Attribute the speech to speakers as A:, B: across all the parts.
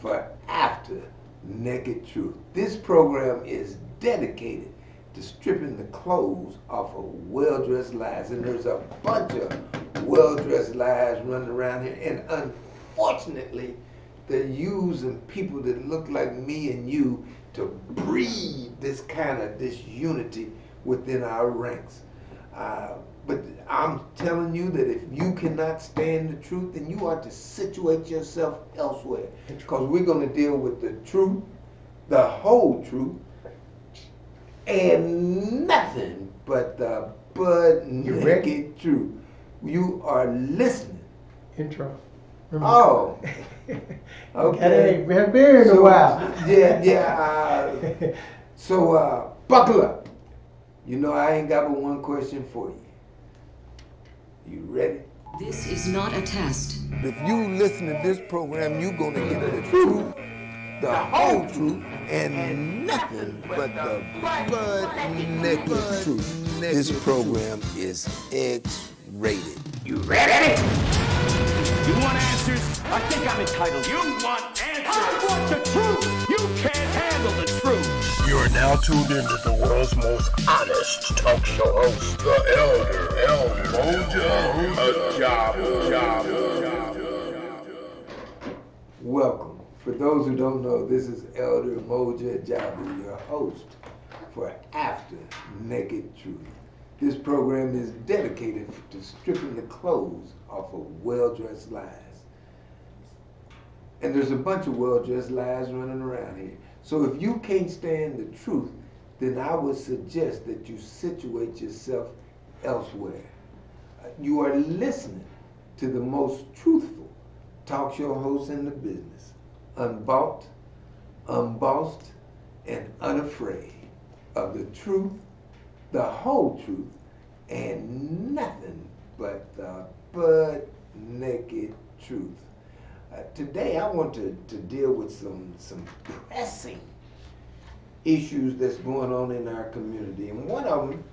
A: for After Naked Truth. This program is dedicated to stripping the clothes off of well-dressed lies. And there's a bunch of well-dressed lies running around here. And unfortunately, they're using people that look like me and you to breed this kind of disunity within our ranks. But I'm telling you that if you cannot stand the truth, then you ought to situate yourself elsewhere. Because we're going to deal with the truth, the whole truth, and nothing but the butt naked truth. You are listening.
B: Intro.
A: Oh, okay.
B: We haven't been here in a while.
A: Yeah. So buckle up. You know I ain't got but one question for you. You ready?
C: This is not a test.
A: If you listen to this program, you're gonna get the truth, the whole truth, and nothing but the butt naked truth. This program is X-rated.
D: You ready? You want answers? I think I'm entitled. You want answers? I want the truth! You can't handle the truth!
E: You are now tuned into the world's most honest talk show host, the Elder Moja.
A: Welcome. For those who don't know, this is Elder Moja Ajabu, your host for After Naked Truth. This program is dedicated to stripping the clothes off of well-dressed lies. And there's a bunch of well-dressed lies running around here. So if you can't stand the truth, then I would suggest that you situate yourself elsewhere. You are listening to the most truthful talk show host in the business, unbought, unbossed, and unafraid of the truth, the whole truth, and nothing but the butt naked truth. Today I want to deal with some pressing issues that's going on in our community. And one of them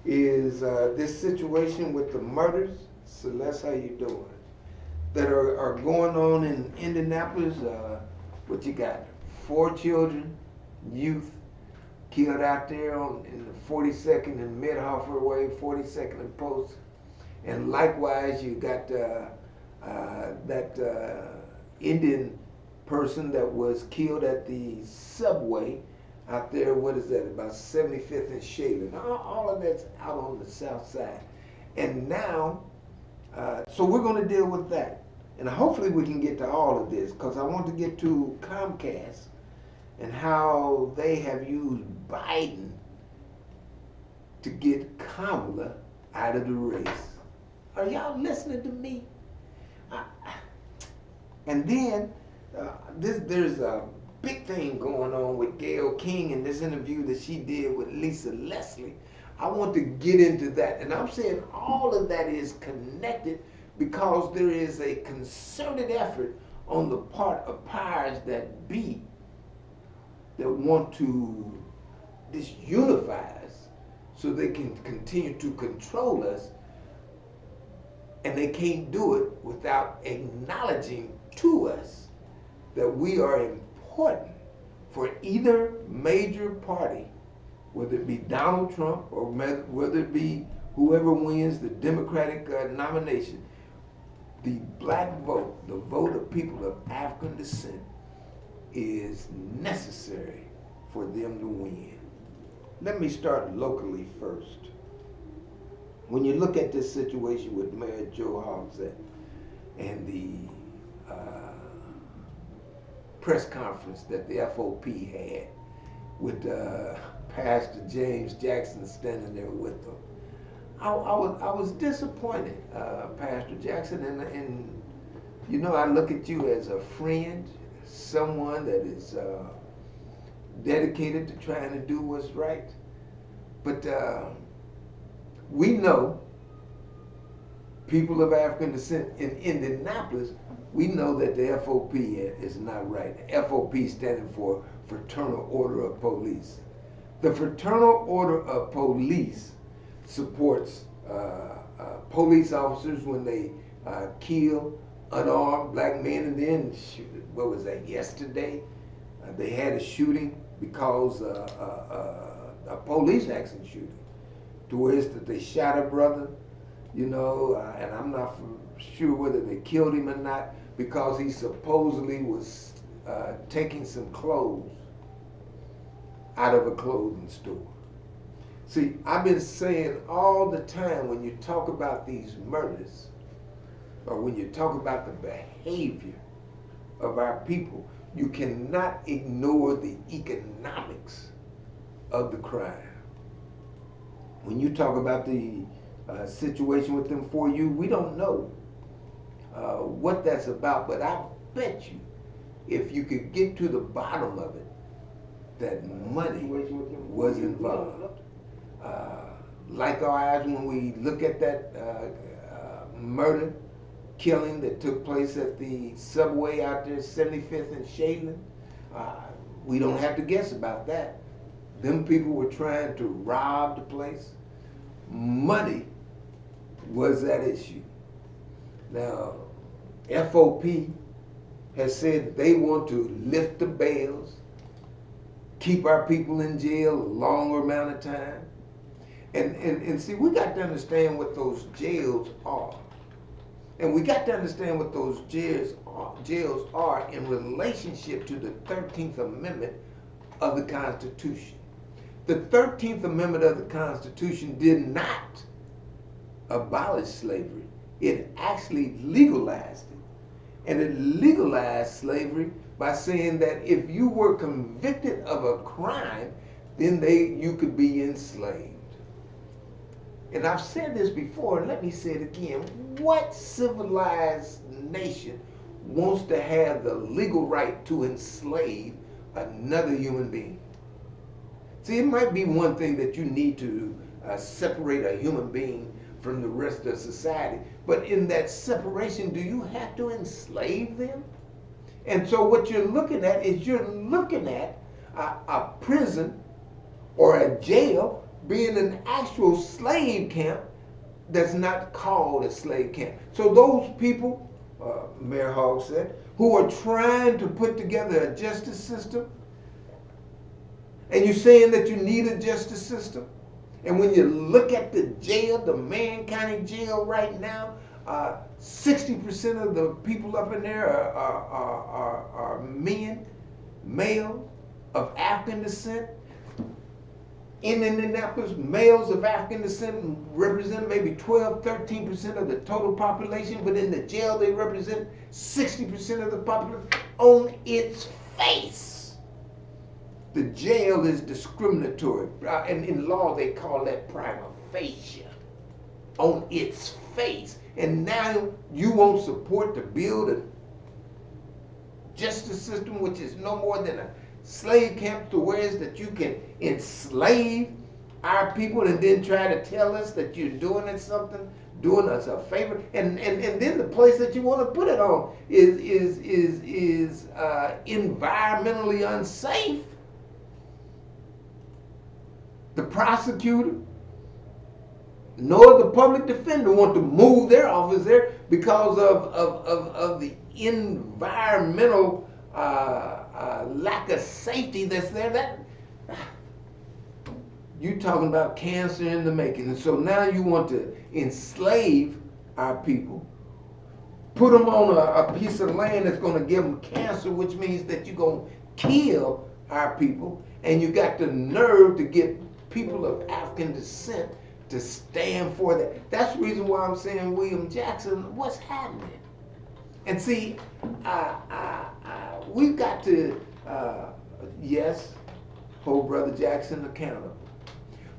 A: is this situation with the murders, Celeste, how you doing? That are going on in Indianapolis. What you got? 4 children, youth, killed out there in the 42nd and Midhofer Way, 42nd and Post. And likewise, you got that Indian person that was killed at the subway out there, what is that, about 75th and Shaylin. All of that's out on the south side. And now, so we're going to deal with that. And hopefully we can get to all of this, because I want to get to Comcast and how they have used Biden to get Kamala out of the race. Are y'all listening to me? And then there's a big thing going on with Gayle King in this interview that she did with Lisa Leslie. I want to get into that. And I'm saying all of that is connected because there is a concerted effort on the part of powers that be that want to disunify us so they can continue to control us, and they can't do it without acknowledging to us that we are important for either major party, whether it be Donald Trump or whether it be whoever wins the Democratic nomination. The black vote, the vote of people of African descent, is necessary for them to win. Let me start locally first. When you look at this situation with Mayor Joe Hogsett and the press conference that the FOP had with Pastor James Jackson standing there with them, I was disappointed, Pastor Jackson, and you know, I look at you as a friend, someone that is dedicated to trying to do what's right. But we know, people of African descent in Indianapolis, we know that the FOP is not right. The FOP standing for Fraternal Order of Police. The Fraternal Order of Police supports police officers when they kill unarmed black men, and then what was that? Yesterday, they had a shooting because a police action shooting, to where it's that they shot a brother, you know, and I'm not sure whether they killed him or not because he supposedly was taking some clothes out of a clothing store. See, I've been saying all the time when you talk about these murders, or when you talk about the behavior of our people, you cannot ignore the economics of the crime. When you talk about the situation with them 4U, we don't know what that's about, but I bet you if you could get to the bottom of it, that money was involved. Likewise, when we look at that murder, killing that took place at the subway out there, 75th and Shadeland, we don't have to guess about that. Them people were trying to rob the place. Money was that issue. Now, FOP has said they want to lift the bails, keep our people in jail a longer amount of time. And see, we got to understand what those jails are. And we got to understand what those jails are in relationship to the 13th Amendment of the Constitution. The 13th Amendment of the Constitution did not abolish slavery. It actually legalized it. And it legalized slavery by saying that if you were convicted of a crime, then you could be enslaved. And I've said this before, and let me say it again. What civilized nation wants to have the legal right to enslave another human being? See, it might be one thing that you need to separate a human being from the rest of society, but in that separation, do you have to enslave them? And so what you're looking at is you're looking at a prison or a jail being an actual slave camp that's not called a slave camp. So those people, Mayor Hogg said, who are trying to put together a justice system, and you're saying that you need a justice system, and when you look at the jail, the Marion County Jail right now, 60% of the people up in there are men, male, of African descent. In Indianapolis, males of African descent represent maybe 12, 13% of the total population, but in the jail they represent 60% of the population. On its face, the jail is discriminatory. And in law, they call that prima facie. On its face. And now you won't support to build a justice system which is no more than a slave camp, to where is that you can enslave our people and then try to tell us that you're doing it something, doing us a favor, and then the place that you want to put it on is environmentally unsafe. The prosecutor nor the public defender want to move their office there because of the environmental lack of safety that's there. That you talking about cancer in the making. And so now you want to enslave our people, put them on a piece of land that's going to give them cancer, which means that you're going to kill our people, and you got the nerve to get people of African descent to stand for that. That's the reason why I'm saying, William Jackson, what's happening? And see, we've got to, yes, hold Brother Jackson accountable.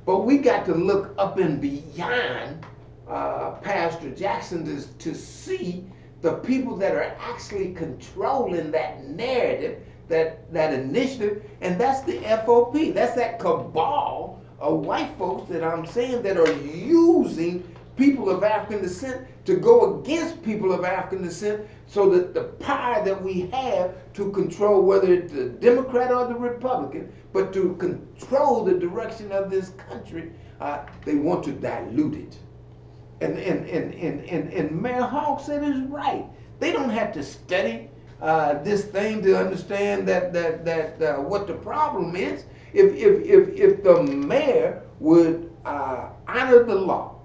A: But we got to look up and beyond Pastor Jackson to see the people that are actually controlling that narrative, that initiative, and that's the FOP. That's that cabal of white folks that I'm saying that are using people of African descent to go against people of African descent, so that the power that we have to control, whether it's the Democrat or the Republican, but to control the direction of this country, they want to dilute it. And Mayor Hogg said it's right. They don't have to study this thing to understand that what the problem is. If the mayor would honor the law,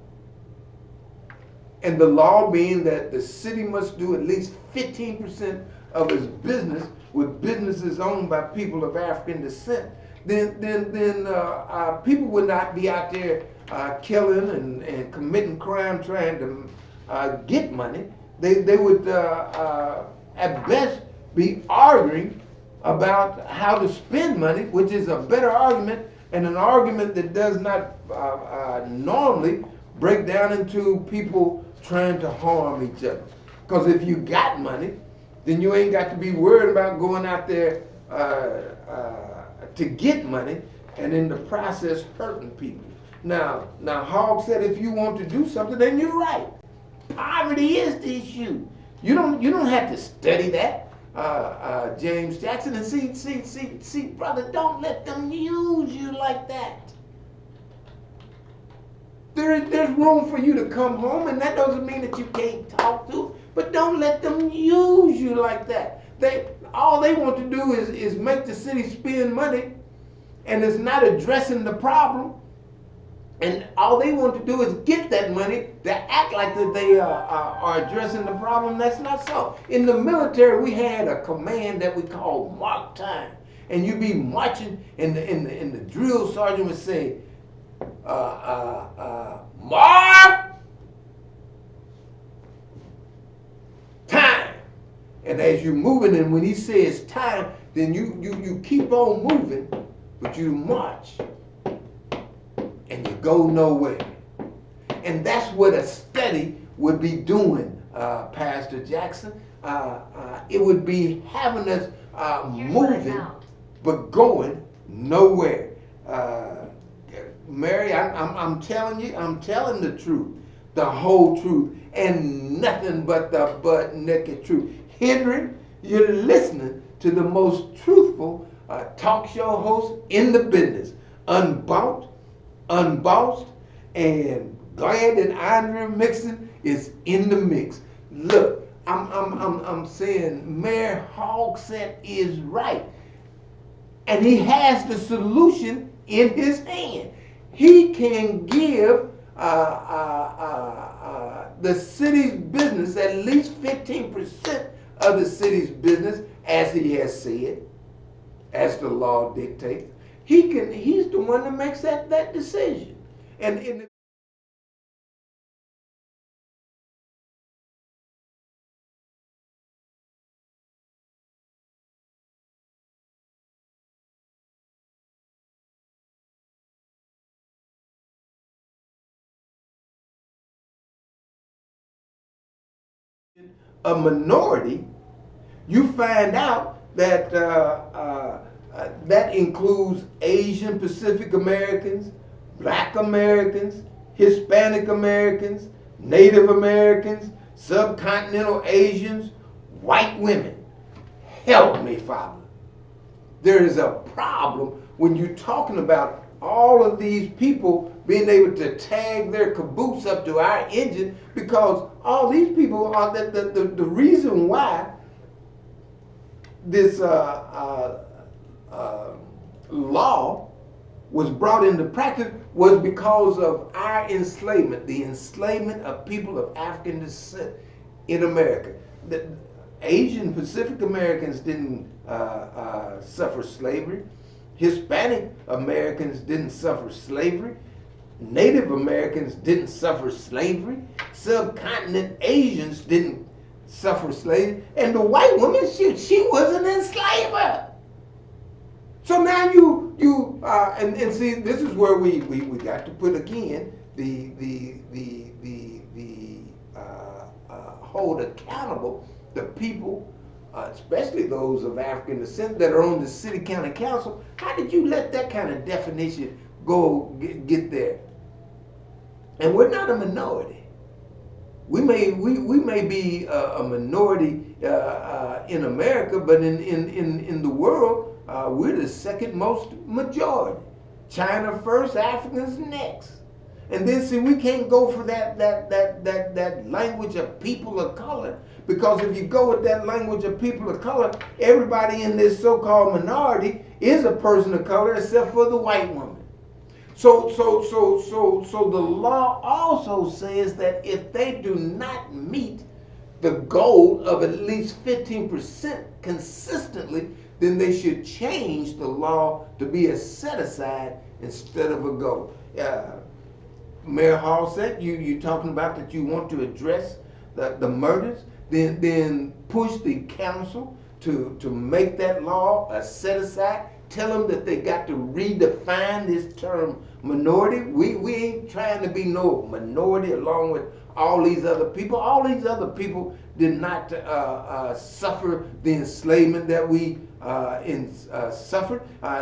A: and the law being that the city must do at least 15% of its business with businesses owned by people of African descent, then people would not be out there killing and committing crime trying to get money. They would at best be arguing about how to spend money, which is a better argument and an argument that does not normally break down into people trying to harm each other. Because if you got money, then you ain't got to be worried about going out there to get money and in the process hurting people. Now Hogg said if you want to do something, then you're right. Poverty is the issue. You don't have to study that, James Jackson. And see, brother, don't let them use you like that. There's room for you to come home, and that doesn't mean that you can't talk to, but don't let them use you like that. All they want to do is make the city spend money, and it's not addressing the problem. And all they want to do is get that money to act like that they are addressing the problem. That's not so. In the military, we had a command that we called mark time, and you'd be marching, and the drill sergeant would say, mark time. And as you're moving, and when he says time, then you keep on moving, but you march. And you go nowhere. And that's what a study would be doing, Pastor Jackson. It would be having us moving, but going nowhere. Mary, I'm telling you, I'm telling the truth, the whole truth, and nothing but the butt naked truth. Henry, you're listening to the most truthful talk show host in the business, unbossed, and Glad and Andrea Mixon is in the mix. Look, I'm saying Mayor Hogsett is right, and he has the solution in his hand. He can give the city's business at least 15% of the city's business, as he has said, as the law dictates. He's the one that makes that decision. And a minority, you find out that that includes Asian Pacific Americans, Black Americans, Hispanic Americans, Native Americans, subcontinental Asians, white women. Help me, Father. There is a problem when you're talking about all of these people being able to tag their caboose up to our engine, because all these people are the reason why this law was brought into practice was because of our enslavement, the enslavement of people of African descent in America. The Asian Pacific Americans didn't suffer slavery. Hispanic Americans didn't suffer slavery. Native Americans didn't suffer slavery. Subcontinent Asians didn't suffer slavery. And the white woman, she was an enslaver. So now and see, this is where we got to put again hold accountable the people, especially those of African descent that are on the city county council. How did you let that kind of definition go get there? And we're not a minority. We may be a minority in America, but in the world, we're the second most majority. China first, Africans next. And then see, we can't go for that language of people of color, Because if you go with that language of people of color, everybody in this so-called minority is a person of color except for the white woman. So the law also says that if they do not meet the goal of at least 15% consistently, then they should change the law to be a set-aside instead of a goal. Mayor Hall said you talking about that you want to address the murders, then push the council to make that law a set-aside. Tell them that they got to redefine this term minority. We ain't trying to be no minority along with all these other people. All these other people did not suffer the enslavement that we suffered.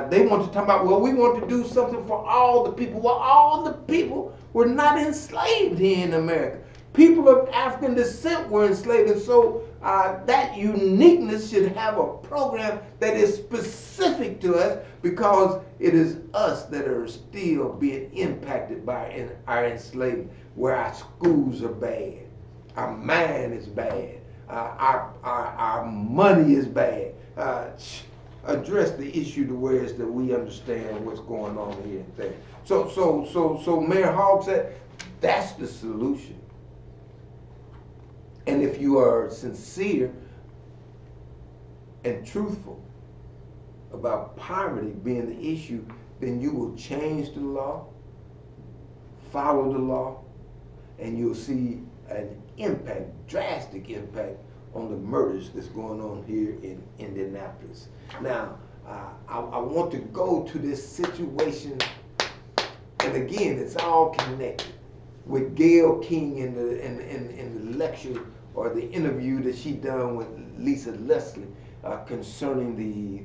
A: They want to talk about, well, we want to do something for all the people. Well, all the people were not enslaved here in America. People of African descent were enslaved, and so that uniqueness should have a program that is specific to us, because it is us that are still being impacted by our enslavement, where our schools are bad, our mind is bad, our money is bad. Address the issue to where it's that we understand what's going on here and there. So Mayor Hogg said that's the solution. And if you are sincere and truthful about poverty being the issue, then you will change the law, follow the law, and you'll see an impact, drastic impact on the murders that's going on here in Indianapolis. Now, I want to go to this situation, and again, it's all connected with Gayle King in the lecture or the interview that she done with Lisa Leslie concerning the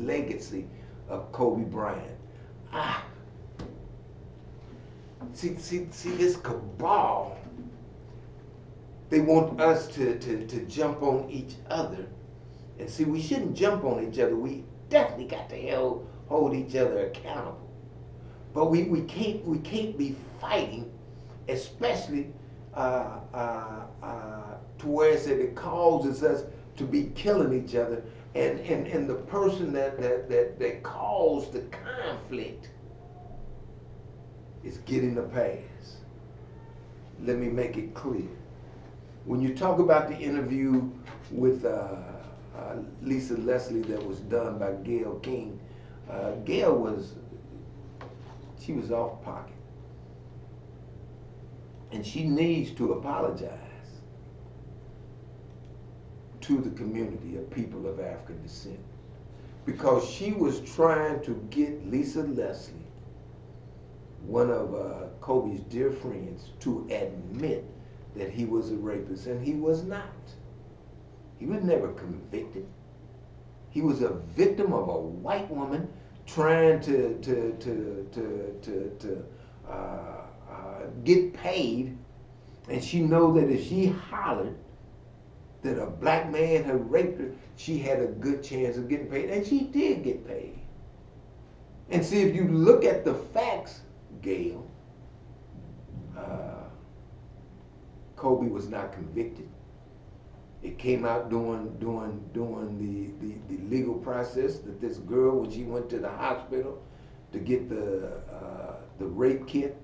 A: legacy of Kobe Bryant. See this cabal. They want us to jump on each other, and see, we shouldn't jump on each other. We definitely got to hold each other accountable. But we can't be fighting, especially to where it causes us to be killing each other, and the person that caused the conflict is getting the pass. Let me make it clear. When you talk about the interview with Lisa Leslie that was done by Gayle King, Gayle was off pocket. And she needs to apologize to the community of people of African descent, because she was trying to get Lisa Leslie, one of Kobe's dear friends, to admit that he was a rapist, and he was not. He was never convicted. He was a victim of a white woman trying to get paid, and she know that if she hollered that a black man had raped her, she had a good chance of getting paid, and she did get paid. And see, if you look at the facts, Gayle, Kobe was not convicted. It came out during the legal process that this girl, when she went to the hospital to get the rape kit,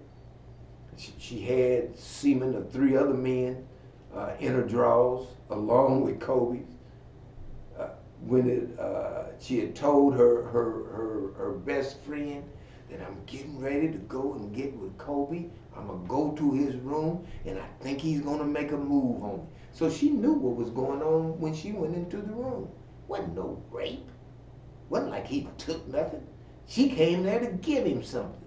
A: she had semen of 3 other men in her drawers, along with Kobe's. When she had told her best friend that I'm getting ready to go and get with Kobe, I'm gonna go to his room, and I think he's gonna make a move on me. So she knew what was going on when she went into the room. Wasn't no rape. Wasn't like he took nothing. She came there to give him something,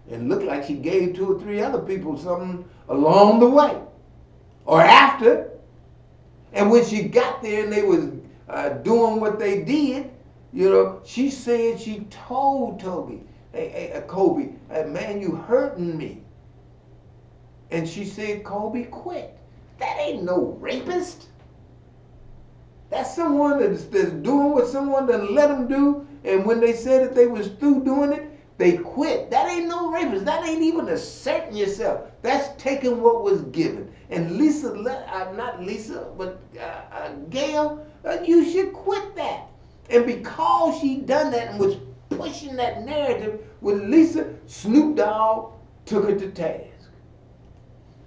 A: and looked like she gave 2 or 3 other people something along the way or after. And when she got there and they was doing what they did, you know, she said she told Kobe, hey, man, you hurting me. And she said, Kobe, quit. That ain't no rapist. That's someone that's doing what someone done let them do. And when they said that they was through doing it, They quit. That ain't no rapist. That ain't even asserting yourself. That's taking what was given. And Lisa, not Lisa, but Gail, you should quit that. And because she done that and was pushing that narrative with Lisa, Snoop Dogg took her to task.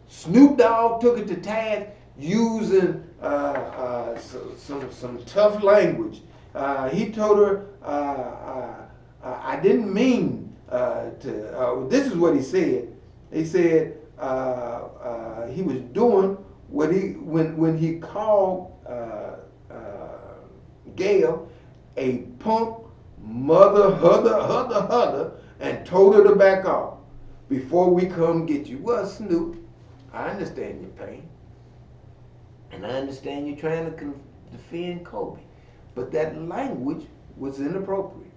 A: Snoop Dogg took her to task using some tough language. He told her, I didn't mean to, this is what he said. He said he was doing what when he called Gail a punk mother hudder and told her to back off before we come get you. Well, Snoop, I understand your pain. And I understand you're trying to defend Kobe. But that language was inappropriate.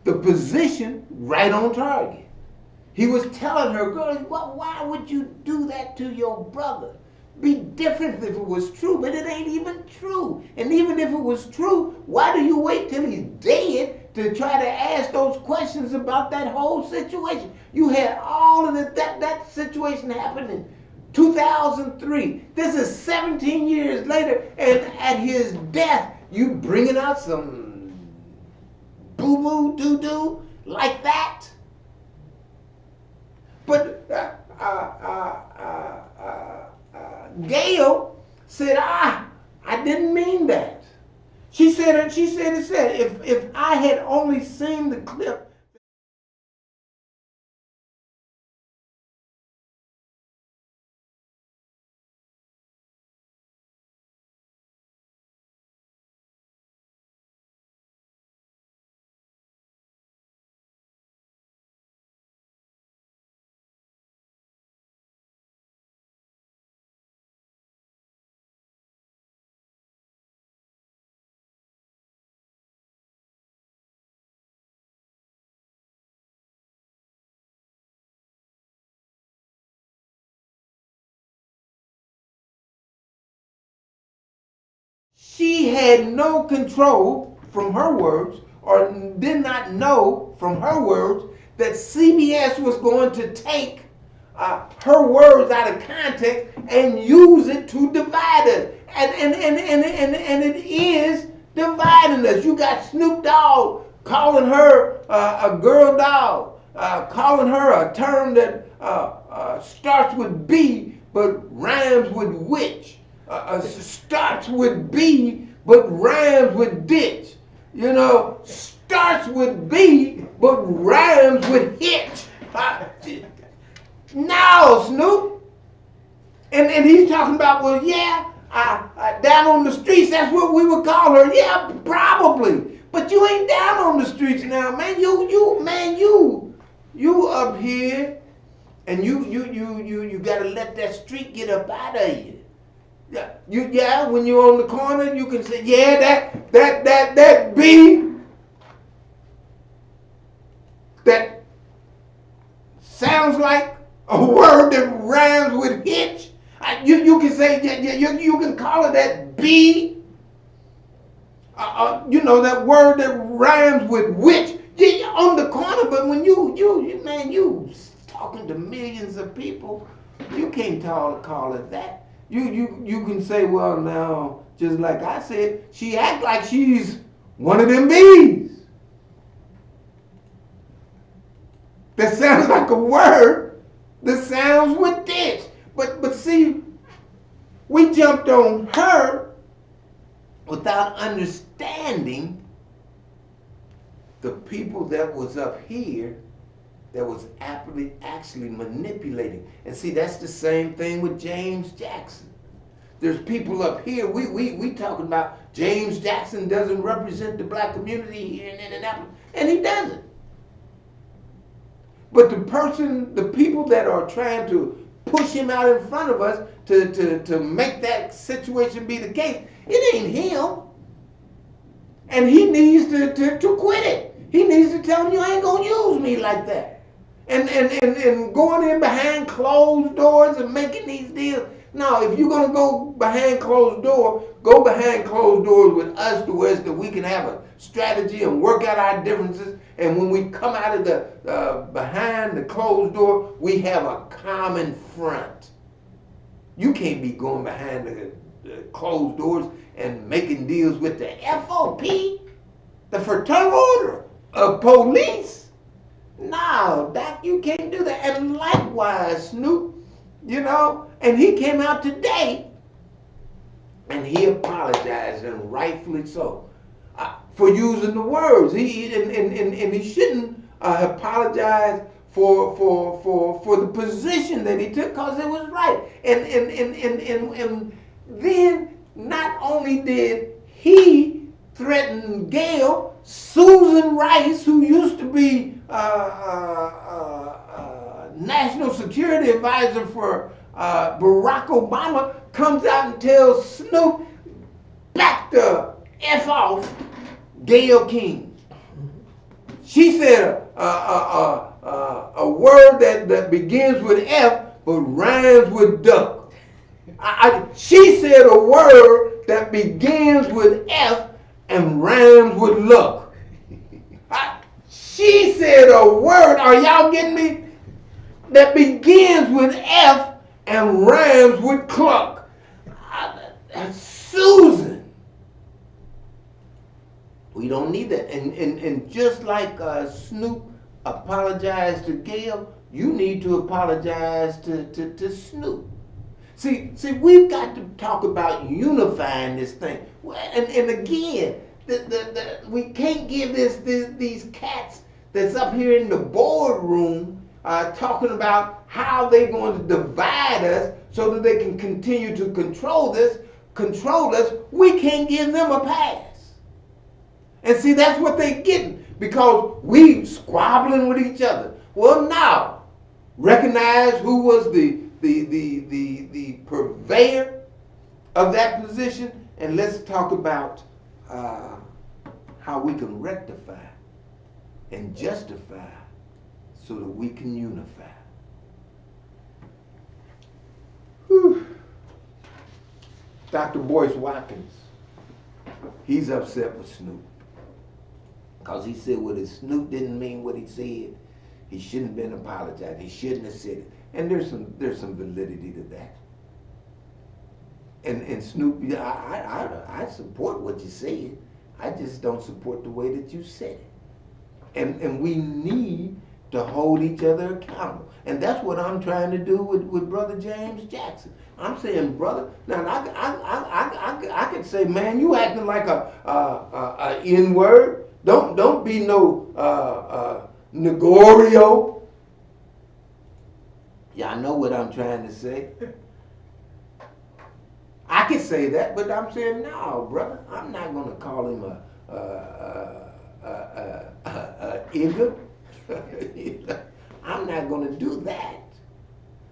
A: The position, right on target. He was telling her, girl, why would you do that to your brother? Be different if it was true, but it ain't even true. And even if it was true, why do you wait till he's dead to try to ask those questions about that whole situation? You had all of that situation happening 2003. This is 17 years later, and at his death, you bringing out some boo-boo, doo-doo like that? But Gail said, I didn't mean that. She said, if I had only seen the clip. She had no control from her words, or did not know from her words, that CBS was going to take her words out of context and use it to divide us. And it is dividing us. You got Snoop Dogg calling her a girl dog, calling her a term that starts with B but rhymes with witch. Starts with B but rhymes with ditch. You know, starts with B but rhymes with hitch. Now, Snoop. And he's talking about, well, yeah, down on the streets, that's what we would call her. Yeah, probably. But you ain't down on the streets now, man. You up here, and you gotta let that street get up out of you. Yeah, when you're on the corner, you can say, yeah, that B, that sounds like a word that rhymes with hitch. You can say, you can call it that B, that word that rhymes with witch. Yeah, on the corner, but when you talking to millions of people, you can't call it that. You can say, well, now, just like I said, she act like she's one of them bees. That sounds like a word that sounds with this. But see, we jumped on her without understanding the people that was up here that was actually manipulating. And see, that's the same thing with James Jackson. There's people up here, we talking about James Jackson doesn't represent the black community here in Indianapolis, and he doesn't. But the people that are trying to push him out in front of us to make that situation be the case, it ain't him. And he needs to quit it. He needs to tell him, you ain't gonna use me like that. And going in behind closed doors and making these deals, Now, if you're gonna go behind closed doors with us to where that we can have a strategy and work out our differences. And when we come out of the behind the closed door, we have a common front. You can't be going behind the closed doors and making deals with the FOP, the Fraternal Order of Police. No, Doc, you can't do that. And likewise, Snoop, you know, and he came out today and he apologized, and rightfully so, for using the words. He shouldn't apologize for the position that he took, because it was right. And then not only did he threaten Gayle, Susan Rice, who used to be National Security Advisor for Barack Obama, comes out and tells Snoop, back the F off Gayle King. She said a word that begins with F but rhymes with duck. She said a word that begins with F and rhymes with luck. She said a word, are y'all getting me? That begins with F and rhymes with cluck. Susan. We don't need that. And just like Snoop apologized to Gayle, you need to apologize to Snoop. See, we've got to talk about unifying this thing. And again, we can't give these cats that's up here in the boardroom talking about how they're going to divide us so that they can continue to control us. We can't give them a pass. And see, that's what they're getting, because we squabbling with each other. Well, now, recognize who was the purveyor of that position, and let's talk about how we can rectify and justify so that we can unify. Whew. Dr. Boyce Watkins, he's upset with Snoop, because he said, well, if Snoop didn't mean what he said, he shouldn't have been apologizing. He shouldn't have said it. And there's some validity to that. And Snoop, I support what you said. I just don't support the way that you said it. And we need to hold each other accountable. And that's what I'm trying to do with Brother James Jackson. I'm saying, brother, now I could say, man, you acting like a N-word. Don't be no Negorio. Y'all know what I'm trying to say. I could say that, but I'm saying, no, brother, I'm not going to call him a igger. I'm not going to do that.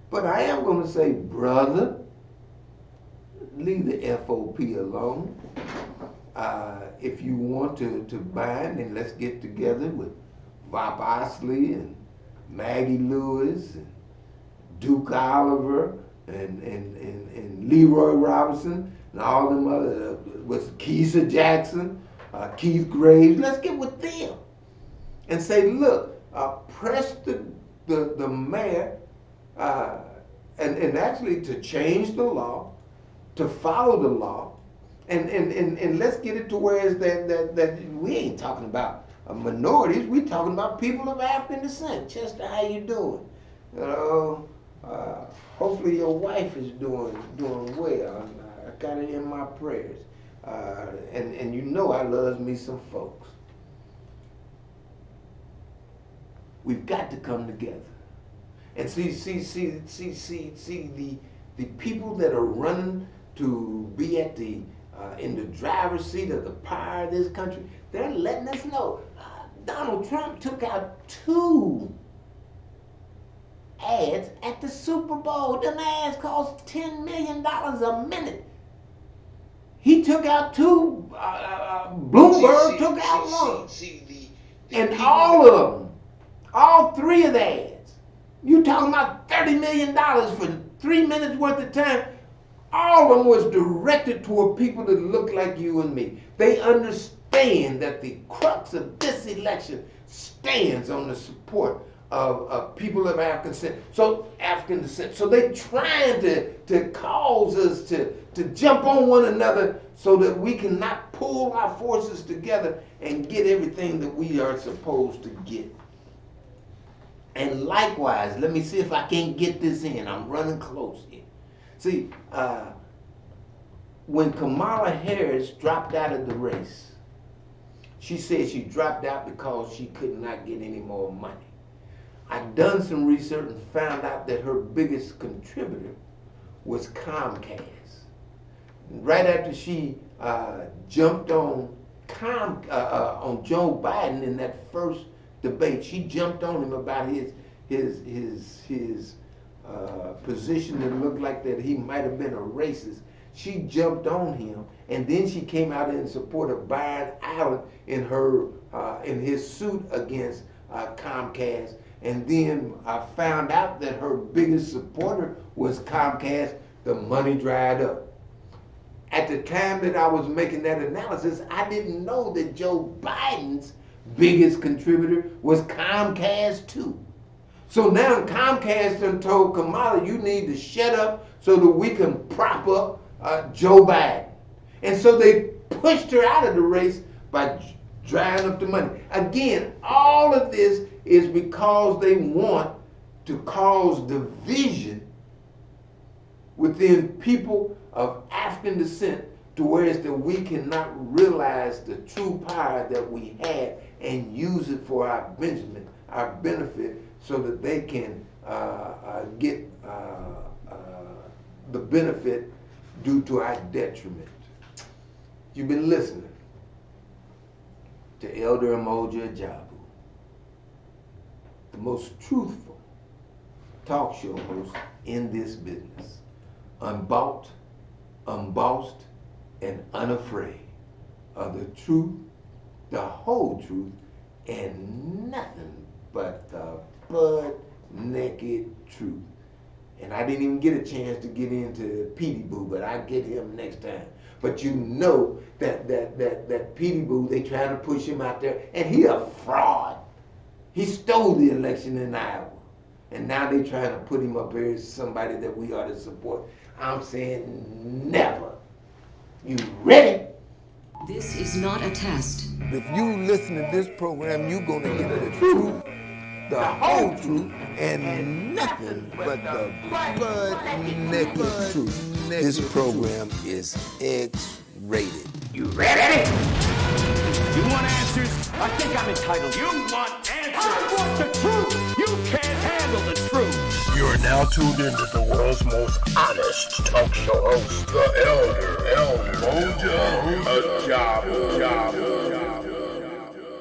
A: But I am going to say, brother, leave the FOP alone. If you want to bind, then let's get together with Vop Osley and Maggie Lewis and Duke Oliver and Leroy Robinson and all them other, with Keisha Jackson, Keith Graves. Let's get with them and say, look, press the mayor and actually to change the law, to follow the law, and let's get it to where it's that we ain't talking about minorities, we talking about people of African descent. Chester, how you doing? You know, hopefully your wife is doing well. I got it in my prayers. And you know I loves me some folks. We've got to come together. And see the people that are running to be at in the driver's seat of the power of this country, they're letting us know. Donald Trump took out 2 ads at the Super Bowl. Them ads cost $10 million a minute. He took out 2, Bloomberg took out 1. And all of them, all 3 of the ads, you talking about $30 million for 3 minutes worth of time. All of them was directed toward people that look like you and me. They understand that the crux of this election stands on the support of people of African descent. So they trying to cause us to jump on one another so that we cannot pull our forces together and get everything that we are supposed to get. And likewise, let me see if I can't get this in. I'm running close here. See, when Kamala Harris dropped out of the race, she said she dropped out because she could not get any more money. I've done some research and found out that her biggest contributor was Comcast. Right after she jumped on Joe Biden in that first debate, she jumped on him about his position that looked like that he might have been a racist. She jumped on him, and then she came out in support of Byron Allen in his suit against Comcast. And then I found out that her biggest supporter was Comcast. The money dried up. At the time that I was making that analysis, I didn't know that Joe Biden's biggest contributor was Comcast too. So now Comcast done told Kamala, you need to shut up so that we can prop up Joe Biden. And so they pushed her out of the race by drying up the money. Again, all of this is because they want to cause division within people of African descent to where that we cannot realize the true power that we have and use it for our benefit so that they can get the benefit due to our detriment. You've been listening to Elder Umoja Ajabu, the most truthful talk show host in this business. Unbought, unbossed, and unafraid of the truth, the whole truth, and nothing but the butt-naked truth. And I didn't even get a chance to get into Petey Boo, but I'll get him next time. But you know that Petey Boo, they trying to push him out there, and he a fraud. He stole the election in Iowa. And now they trying to put him up here as somebody that we ought to support. I'm saying never. You ready?
C: This is not a test.
A: If you listen to this program, you're going to get the truth, the whole truth, and nothing but the butt-naked truth. This program is X-rated.
D: You ready? You want answers? I think I'm entitled. You want answers? I want the truth. You can't handle the truth.
E: You are now tuned into the world's most honest talk show host, the Elder Umoja Ajabu.